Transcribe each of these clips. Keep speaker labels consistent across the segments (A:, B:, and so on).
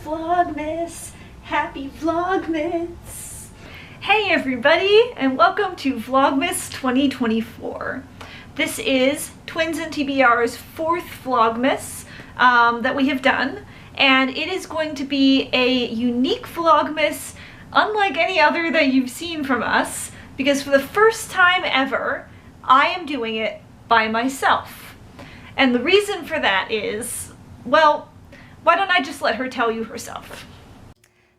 A: Vlogmas! Happy Vlogmas! Hey everybody, and welcome to Vlogmas 2024. This is Twins and TBR's fourth Vlogmas that we have done, and it is going to be a unique Vlogmas unlike any other that you've seen from us, because for the first time ever, I am doing it by myself. And the reason for that is, well, why don't I just let her tell you herself?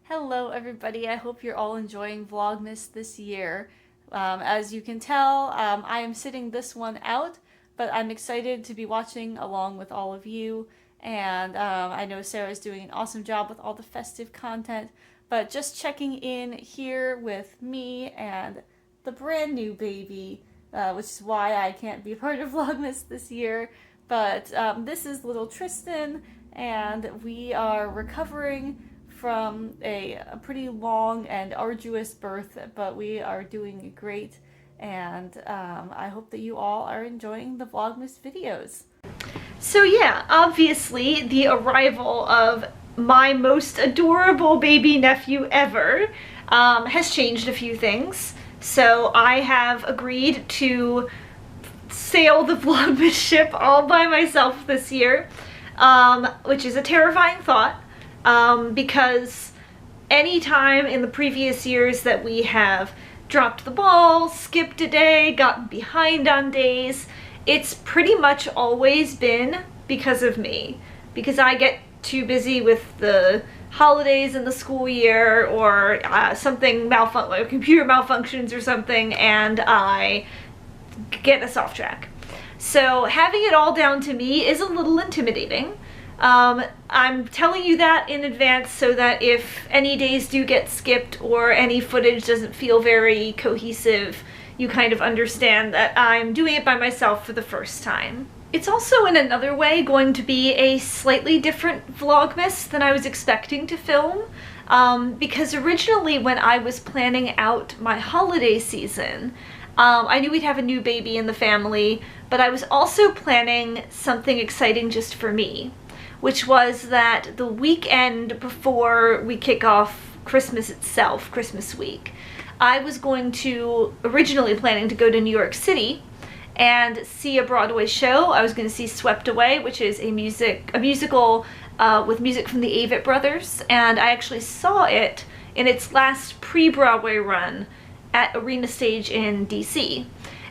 B: Hello everybody, I hope you're all enjoying Vlogmas this year. As you can tell, I am sitting this one out, but I'm excited to be watching along with all of you, and I know Sarah's doing an awesome job with all the festive content, but just checking in here with me and the brand new baby, which is why I can't be part of Vlogmas this year, but this is little Tristan, and we are recovering from a pretty long and arduous birth, but we are doing great, and I hope that you all are enjoying the Vlogmas videos.
A: So yeah, obviously the arrival of my most adorable baby nephew ever has changed a few things. So I have agreed to sail the Vlogmas ship all by myself this year, which is a terrifying thought, because any time in the previous years that we have dropped the ball, skipped a day, gotten behind on days, it's pretty much always been because of me, because I get too busy with the holidays in the school year, or something like computer malfunctions or something, and I get us off track. So having it all down to me is a little intimidating. I'm telling you that in advance so that if any days do get skipped or any footage doesn't feel very cohesive, you kind of understand that I'm doing it by myself for the first time. It's also in another way going to be a slightly different Vlogmas than I was expecting to film, because originally when I was planning out my holiday season, I knew we'd have a new baby in the family, but I was also planning something exciting just for me, which was that the weekend before we kick off Christmas itself, Christmas week, I was originally planning to go to New York City and see a Broadway show. I was going to see Swept Away, which is a musical with music from the Avett Brothers, and I actually saw it in its last pre-Broadway run at Arena Stage in DC.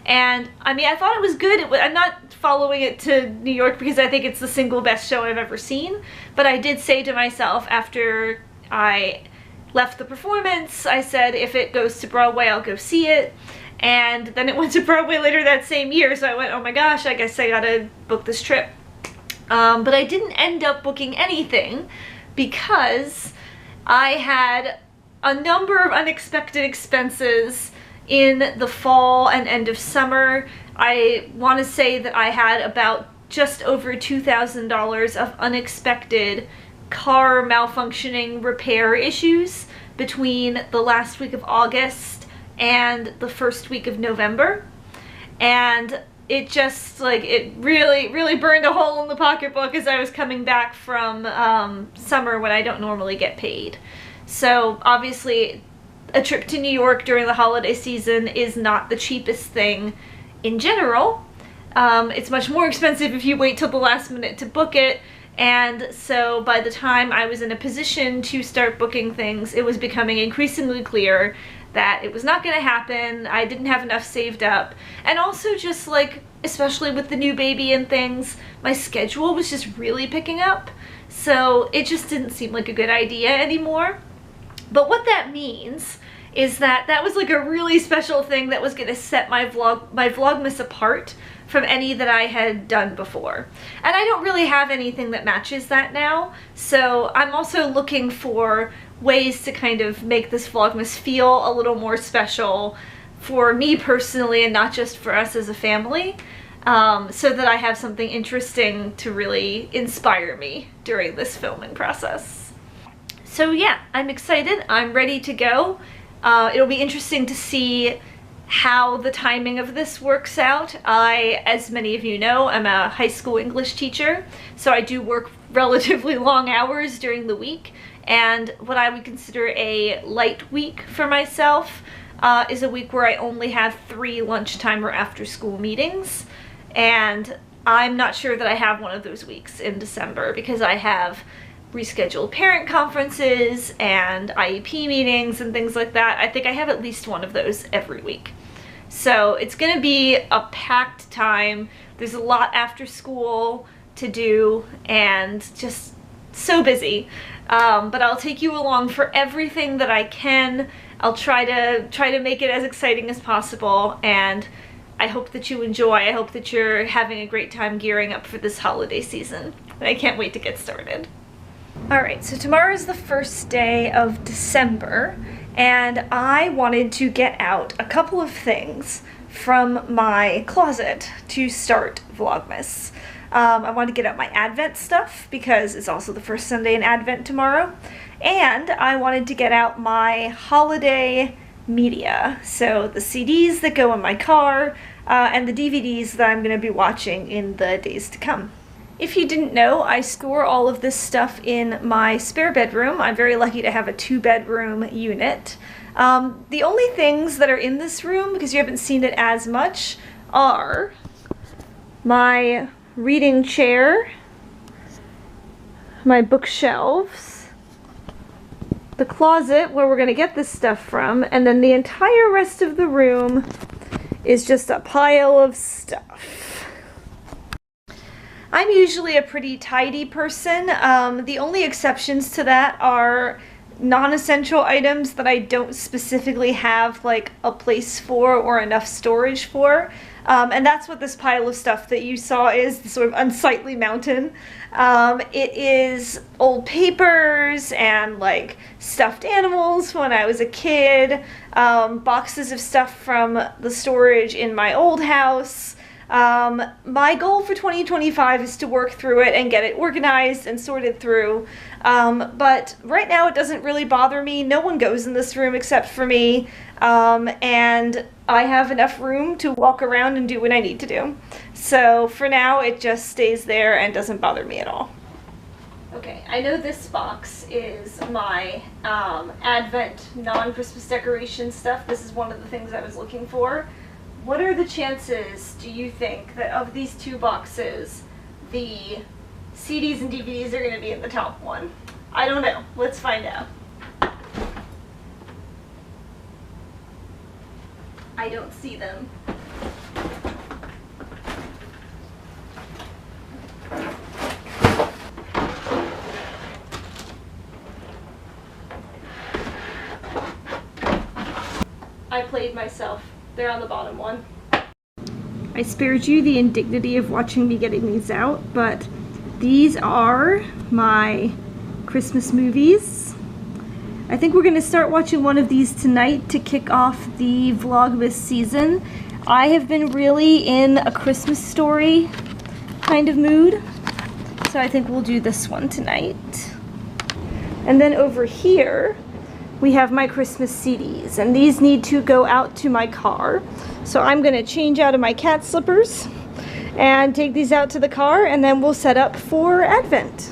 A: And I mean, I thought it was good. I'm not following it to New York because I think it's the single best show I've ever seen, but I did say to myself after I left the performance, I said if it goes to Broadway, I'll go see it. And then it went to Broadway later that same year, so I went, oh my gosh, I guess I gotta book this trip. But I didn't end up booking anything because I had a number of unexpected expenses in the fall and end of summer. I want to say that I had about just over $2,000 of unexpected car malfunctioning repair issues between the last week of August and the first week of November. And it just, it really burned a hole in the pocketbook as I was coming back from summer when I don't normally get paid. So obviously a trip to New York during the holiday season is not the cheapest thing in general. It's much more expensive if you wait till the last minute to book it, and so by the time I was in a position to start booking things, it was becoming increasingly clear that it was not going to happen. I didn't have enough saved up, and also just especially with the new baby and things, my schedule was just really picking up, so it just didn't seem like a good idea anymore. But what that means is that was like a really special thing that was going to set my Vlogmas apart from any that I had done before. And I don't really have anything that matches that now, so I'm also looking for ways to kind of make this Vlogmas feel a little more special for me personally and not just for us as a family, so that I have something interesting to really inspire me during this filming process. So yeah, I'm excited. I'm ready to go. It'll be interesting to see how the timing of this works out. I, as many of you know, I'm a high school English teacher, so I do work relatively long hours during the week, And what I would consider a light week for myself is a week where I only have 3 lunchtime or after school meetings. And I'm not sure that I have one of those weeks in December because I have rescheduled parent conferences and IEP meetings and things like that. I think I have at least one of those every week. So it's going to be a packed time. There's a lot after school to do and just so busy. But I'll take you along for everything that I can. I'll try to make it as exciting as possible, and I hope that you enjoy. I hope that you're having a great time gearing up for this holiday season. I can't wait to get started. Alright, so tomorrow is the first day of December, and I wanted to get out a couple of things from my closet to start Vlogmas. I want to get out my Advent stuff because it's also the first Sunday in Advent tomorrow, and I wanted to get out my holiday media, so the CDs that go in my car and the DVDs that I'm going to be watching in the days to come. If you didn't know, I store all of this stuff in my spare bedroom. I'm very lucky to have a 2-bedroom unit. The only things that are in this room, because you haven't seen it as much, are my reading chair, my bookshelves, the closet where we're going to get this stuff from, and then the entire rest of the room is just a pile of stuff. I'm usually a pretty tidy person. The only exceptions to that are non-essential items that I don't specifically have like a place for or enough storage for. And that's what this pile of stuff that you saw is, the sort of unsightly mountain. It is old papers and like stuffed animals when I was a kid, boxes of stuff from the storage in my old house. My goal for 2025 is to work through it and get it organized and sorted through. But right now it doesn't really bother me. No one goes in this room except for me. And I have enough room to walk around and do what I need to do. So for now, it just stays there and doesn't bother me at all. Okay, I know this box is my Advent non-Christmas decoration stuff. This is one of the things I was looking for. What are the chances, do you think, that of these 2 boxes, the CDs and DVDs are going to be in the top one? I don't know. Let's find out. I don't see them. I played myself. They're on the bottom one. I spared you the indignity of watching me getting these out, but these are my Christmas movies. I think we're going to start watching one of these tonight to kick off the Vlogmas season. I have been really in a Christmas Story kind of mood, so I think we'll do this one tonight. And then over here, we have my Christmas CDs, and these need to go out to my car. So I'm going to change out of my cat slippers and take these out to the car, and then we'll set up for Advent.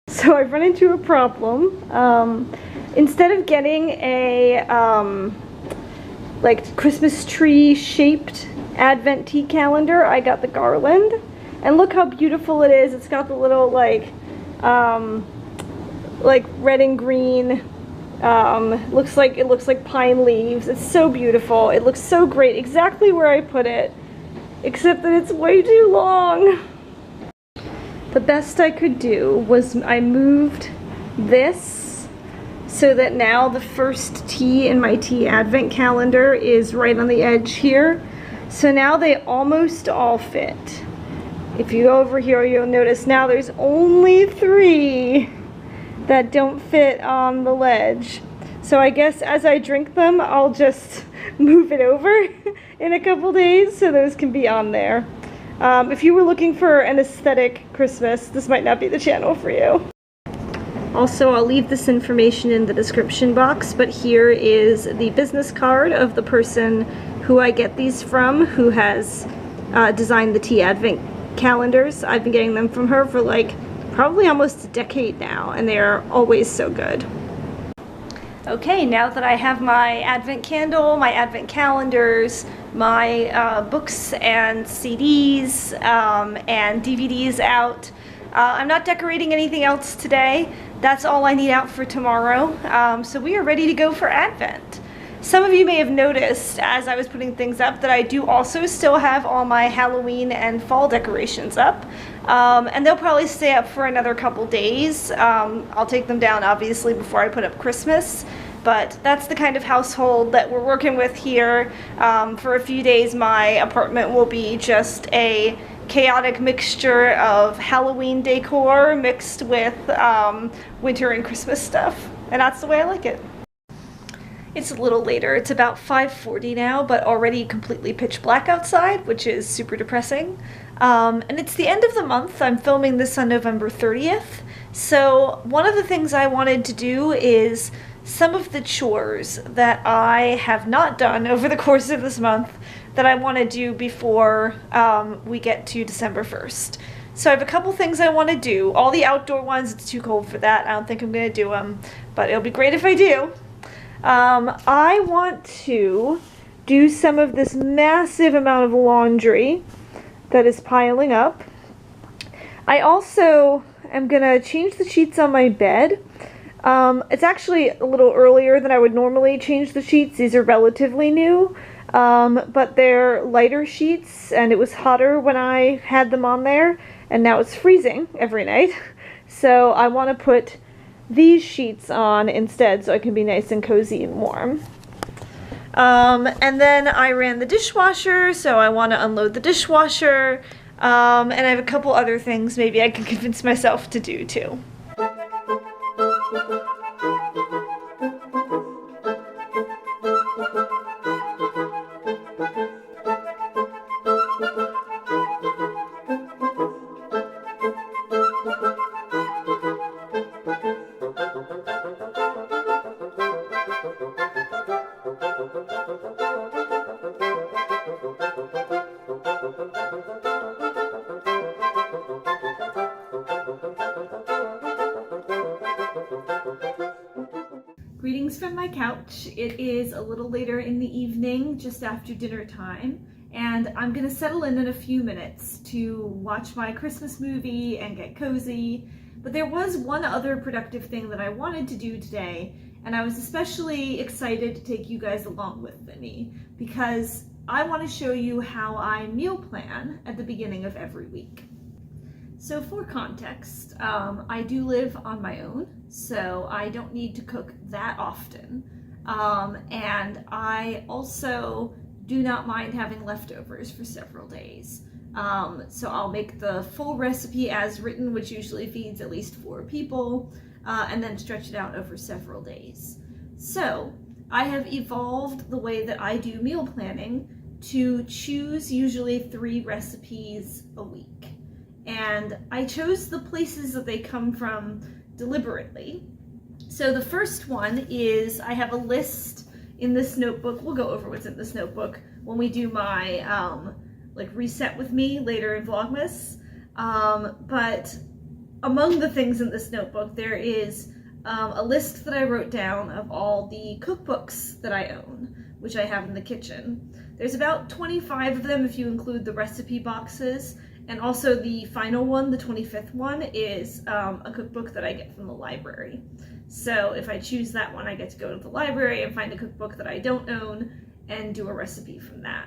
A: So I've run into a problem. Instead of getting a like Christmas tree shaped Advent tea calendar, I got the garland. And look how beautiful it is. It's got the little like like red and green. It looks like pine leaves. It's so beautiful. It looks so great, exactly where I put it, except that it's way too long. The best I could do was I moved this so that now the first T in my T advent calendar is right on the edge here. So now they almost all fit. If you go over here, you'll notice now there's only 3 that don't fit on the ledge. So I guess as I drink them, I'll just move it over in a couple days so those can be on there. If you were looking for an aesthetic Christmas, this might not be the channel for you. Also, I'll leave this information in the description box, but here is the business card of the person who I get these from, who has designed the T Advent calendars. I've been getting them from her for like probably almost a decade now, and they are always so good. Okay, now that I have my advent candle, my advent calendars, my books and CDs and DVDs out, I'm not decorating anything else today. That's all I need out for tomorrow. So we are ready to go for Advent. Some of you may have noticed as I was putting things up that I do also still have all my Halloween and fall decorations up. And they'll probably stay up for another couple days. I'll take them down obviously before I put up Christmas. But that's the kind of household that we're working with here. For a few days my apartment will be just a chaotic mixture of Halloween decor mixed with winter and Christmas stuff. And that's the way I like it. It's a little later, it's about 5:40 now, but already completely pitch black outside, which is super depressing. And it's the end of the month. I'm filming this on November 30th. So one of the things I wanted to do is some of the chores that I have not done over the course of this month that I want to do before we get to December 1st. So I have a couple things I want to do. All the outdoor ones, it's too cold for that. I don't think I'm going to do them, but it'll be great if I do. I want to do some of this massive amount of laundry that is piling up. I also am going to change the sheets on my bed. It's actually a little earlier than I would normally change the sheets. These are relatively new, but they're lighter sheets, and it was hotter when I had them on there, and now it's freezing every night. So I want to put these sheets on instead so I can be nice and cozy and warm. And then I ran the dishwasher, so I want to unload the dishwasher, and I have a couple other things maybe I can convince myself to do too. Greetings from my couch. It is a little later in the evening, just after dinner time, and I'm gonna settle in a few minutes to watch my Christmas movie and get cozy. But there was one other productive thing that I wanted to do today, and I was especially excited to take you guys along with me because I want to show you how I meal plan at the beginning of every week. So for context, I do live on my own, so I don't need to cook that often. And I also do not mind having leftovers for several days. So I'll make the full recipe as written, which usually feeds at least 4 people, and then stretch it out over several days. So I have evolved the way that I do meal planning to choose usually 3 recipes a week. And I chose the places that they come from deliberately. So the first one is I have a list in this notebook. We'll go over what's in this notebook when we do my like reset with me later in Vlogmas. But among the things in this notebook, there is a list that I wrote down of all the cookbooks that I own, which I have in the kitchen. There's about 25 of them if you include the recipe boxes, And also the final one, the 25th one, is a cookbook that I get from the library. So if I choose that one, I get to go to the library and find a cookbook that I don't own and do a recipe from that.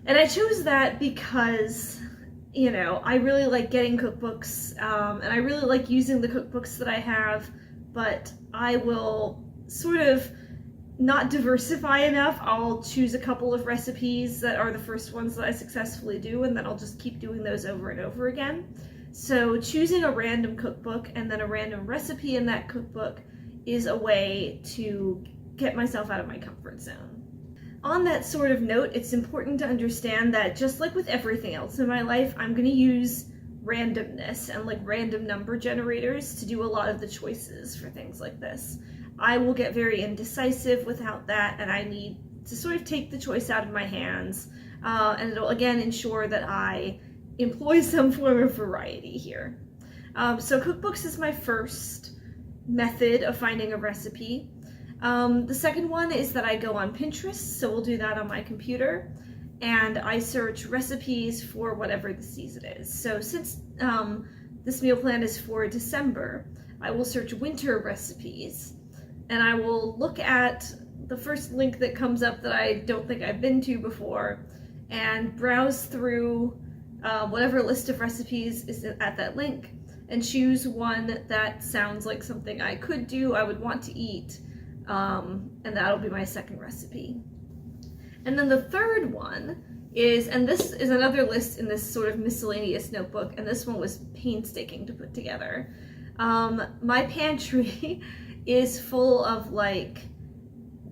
A: And I chose that because, you know, I really like getting cookbooks, and I really like using the cookbooks that I have, but I will sort of not diversify enough. I'll choose a couple of recipes that are the first ones that I successfully do, and then I'll just keep doing those over and over again. So choosing a random cookbook and then a random recipe in that cookbook is a way to get myself out of my comfort zone. On that sort of note, it's important to understand that just like with everything else in my life, I'm going to use randomness and like random number generators to do a lot of the choices for things like this. I will get very indecisive without that, and I need to sort of take the choice out of my hands, and it'll again ensure that I employ some form of variety here. So cookbooks is my first method of finding a recipe. The second one is that I go on Pinterest, so we'll do that on my computer, and I search recipes for whatever the season is. So since this meal plan is for December, I will search winter recipes, and I will look at the first link that comes up that I don't think I've been to before and browse through whatever list of recipes is at that link and choose one that sounds like something I could do, I would want to eat, and that'll be my second recipe. And then the third one is, and this is another list in this sort of miscellaneous notebook, and this one was painstaking to put together. My pantry is full of like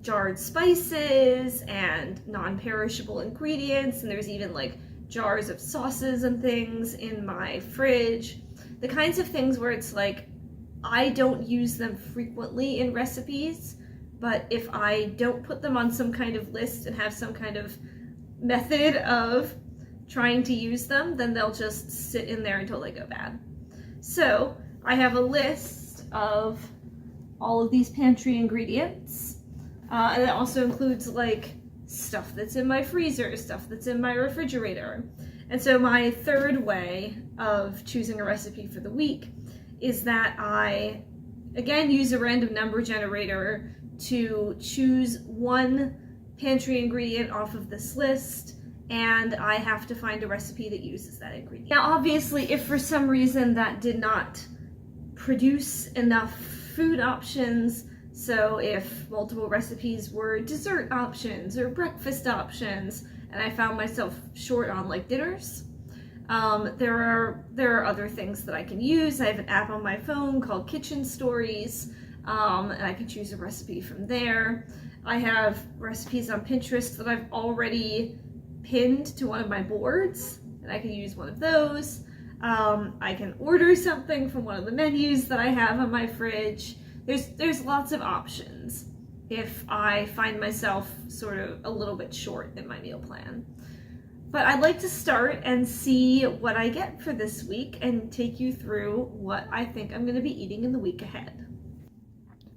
A: jarred spices and non-perishable ingredients, and there's even like jars of sauces and things in my fridge. The kinds of things where it's like, I don't use them frequently in recipes, but if I don't put them on some kind of list and have some kind of method of trying to use them, then they'll just sit in there until they go bad. So I have a list of all of these pantry ingredients, and it also includes like stuff that's in my freezer, stuff that's in my refrigerator. And so my third way of choosing a recipe for the week is that I, again, use a random number generator to choose one pantry ingredient off of this list, and I have to find a recipe that uses that ingredient. Now, obviously, if for some reason that did not produce enough food options, so if multiple recipes were dessert options or breakfast options, and I found myself short on like dinners, there are other things that I can use. I have an app on my phone called Kitchen Stories, and I can choose a recipe from there. I have recipes on Pinterest that I've already pinned to one of my boards, and I can use one of those. I can order something from one of the menus that I have on my fridge. There's lots of options if I find myself sort of a little bit short in my meal plan. But I'd like to start and see what I get for this week and take you through what I think I'm going to be eating in the week ahead.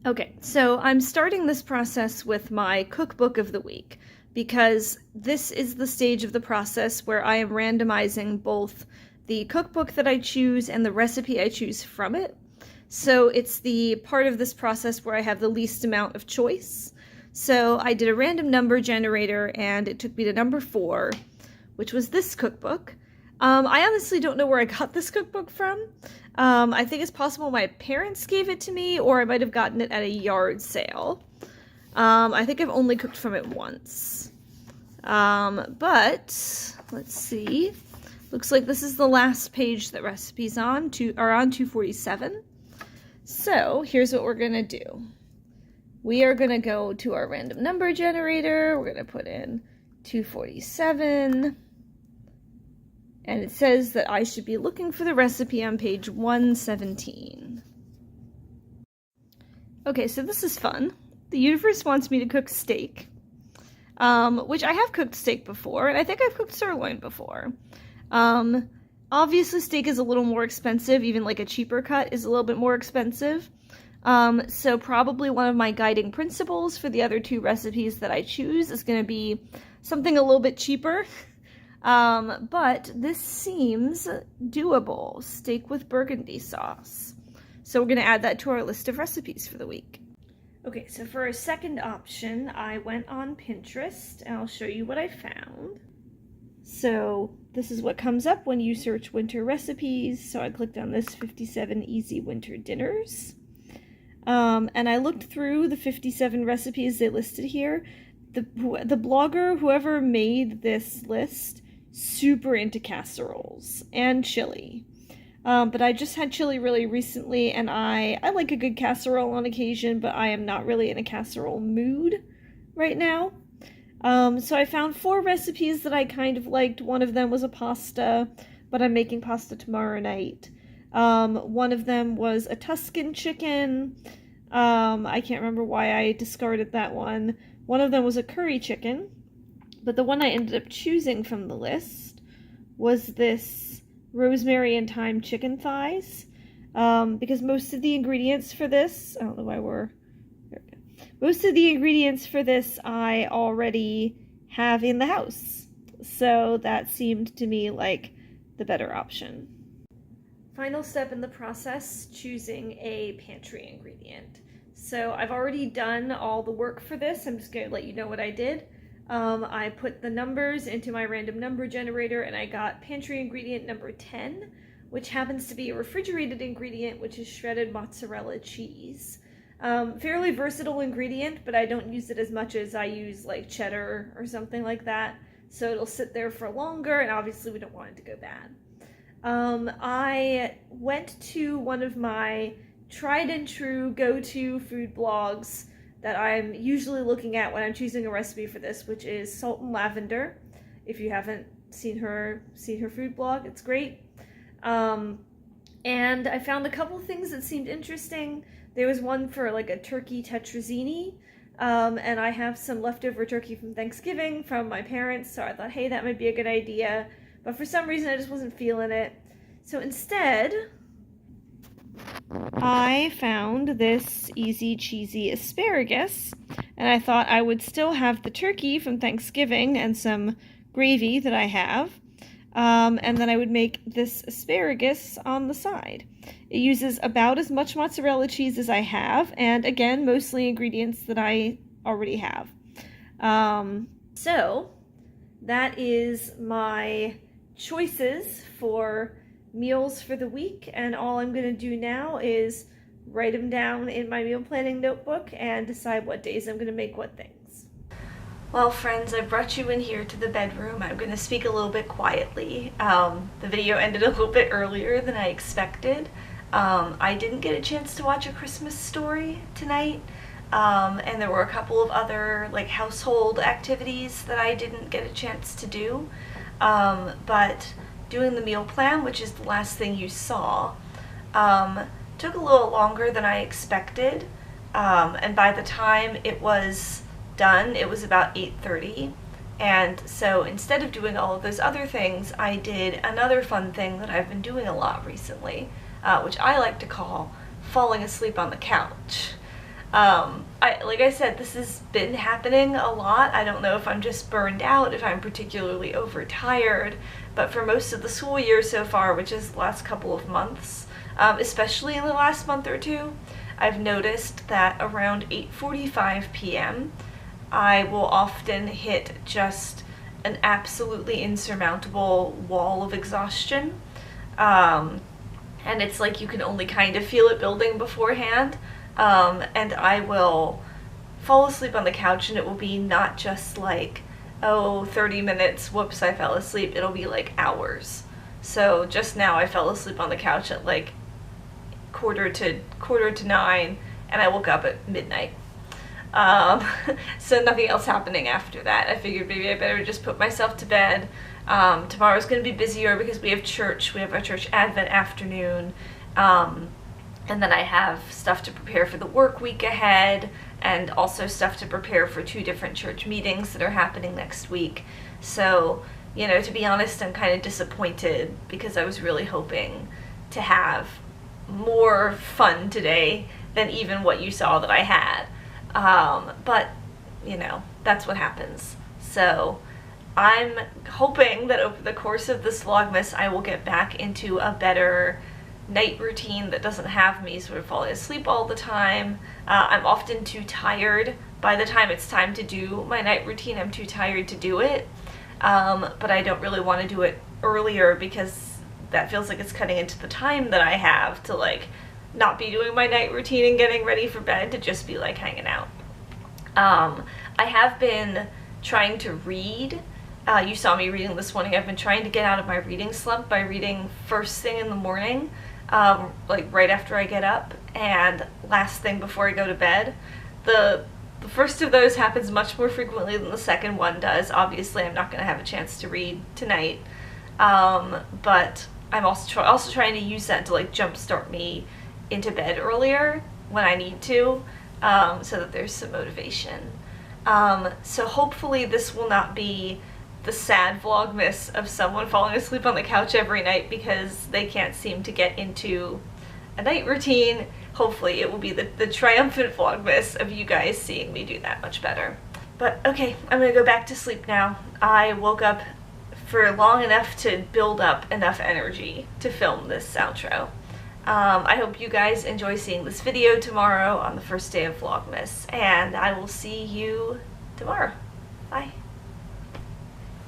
A: Okay, so I'm starting this process with my cookbook of the week because this is the stage of the process where I am randomizing both the cookbook that I choose and the recipe I choose from it. So it's the part of this process where I have the least amount of choice. So I did a random number generator and it took me to number 4, which was this cookbook. I honestly don't know where I got this cookbook from. I think it's possible my parents gave it to me, or I might have gotten it at a yard sale. I think I've only cooked from it once. But let's see. Looks like this is the last page that recipes are on 247. So here's what we're gonna do. We are gonna go to our random number generator. We're gonna put in 247. And it says that I should be looking for the recipe on page 117. Okay, so this is fun. The universe wants me to cook steak, which I have cooked steak before, and I think I've cooked sirloin before. Obviously steak is a little more expensive, even like a cheaper cut is a little bit more expensive. So probably one of my guiding principles for the other 2 recipes that I choose is going to be something a little bit cheaper. But this seems doable. Steak with burgundy sauce. So we're going to add that to our list of recipes for the week. Okay, so for a second option, I went on Pinterest, and I'll show you what I found. So this is what comes up when you search winter recipes. So I clicked on this 57 easy winter dinners. And I looked through the 57 recipes they listed here. The blogger, whoever made this list, super into casseroles and chili. But I just had chili really recently, and I like a good casserole on occasion, but I am not really in a casserole mood right now. So I found 4 recipes that I kind of liked. One of them was a pasta, but I'm making pasta tomorrow night. One of them was a Tuscan chicken. I can't remember why I discarded that one. One of them was a curry chicken, but the one I ended up choosing from the list was this rosemary and thyme chicken thighs, because most of the ingredients for this, I don't know why most of the ingredients for this I already have in the house, so that seemed to me like the better option. Final step in the process, choosing a pantry ingredient. So I've already done all the work for this. I'm just going to let you know what I did. I put the numbers into my random number generator, and I got pantry ingredient number 10, which happens to be a refrigerated ingredient, which is shredded mozzarella cheese. Fairly versatile ingredient, but I don't use it as much as I use like cheddar or something like that. So it'll sit there for longer, and obviously we don't want it to go bad. I went to one of my tried and true go-to food blogs that I'm usually looking at when I'm choosing a recipe for this, which is Salt and Lavender. If you haven't seen her food blog, it's great. And I found a couple things that seemed interesting. There was one for like a turkey tetrazzini, and I have some leftover turkey from Thanksgiving from my parents, so I thought, hey, that might be a good idea. But for some reason, I just wasn't feeling it. So instead, I found this easy cheesy asparagus, and I thought I would still have the turkey from Thanksgiving and some gravy that I have, and then I would make this asparagus on the side. It uses about as much mozzarella cheese as I have, and again, mostly ingredients that I already have. So that is my choices for meals for the week, and all I'm going to do now is write them down in my meal planning notebook and decide what days I'm going to make what things. Well, friends, I brought you in here to the bedroom. I'm going to speak a little bit quietly. The video ended a little bit earlier than I expected. I didn't get a chance to watch A Christmas Story tonight, and there were a couple of other like household activities that I didn't get a chance to do, but doing the meal plan, which is the last thing you saw, took a little longer than I expected, and by the time it was done, it was about 8:30, and so instead of doing all of those other things, I did another fun thing that I've been doing a lot recently, which I like to call falling asleep on the couch. Like I said, this has been happening a lot. I don't know if I'm just burned out, if I'm particularly overtired, but for most of the school year so far, which is the last couple of months, especially in the last month or two, I've noticed that around 8:45 p.m. I will often hit just an absolutely insurmountable wall of exhaustion, and it's like you can only kind of feel it building beforehand. And I will fall asleep on the couch, and it will be not just like, oh, 30 minutes, whoops, I fell asleep. It'll be like hours. So just now I fell asleep on the couch at like quarter to 9, and I woke up at midnight. So nothing else happening after that. I figured maybe I better just put myself to bed. Tomorrow's going to be busier because we have church. We have our church Advent afternoon. And then I have stuff to prepare for the work week ahead, and also stuff to prepare for 2 different church meetings that are happening next week. So, you know, to be honest, I'm kind of disappointed because I was really hoping to have more fun today than even what you saw that I had. But, you know, that's what happens. So I'm hoping that over the course of this Vlogmas I will get back into a better night routine that doesn't have me sort of falling asleep all the time. I'm often too tired. By the time it's time to do my night routine, I'm too tired to do it. But I don't really want to do it earlier because that feels like it's cutting into the time that I have to like not be doing my night routine and getting ready for bed, to just be like hanging out. I have been trying to read. You saw me reading this morning. I've been trying to get out of my reading slump by reading first thing in the morning, like right after I get up, and last thing before I go to bed. The first of those happens much more frequently than the second one does. Obviously, I'm not going to have a chance to read tonight, but I'm also trying to use that to like jumpstart me into bed earlier when I need to, so that there's some motivation. So hopefully this will not be the sad Vlogmas of someone falling asleep on the couch every night because they can't seem to get into a night routine. Hopefully it will be the triumphant Vlogmas of you guys seeing me do that much better. But okay, I'm gonna go back to sleep now. I woke up for long enough to build up enough energy to film this outro. I hope you guys enjoy seeing this video tomorrow on the first day of Vlogmas, and I will see you tomorrow. Bye.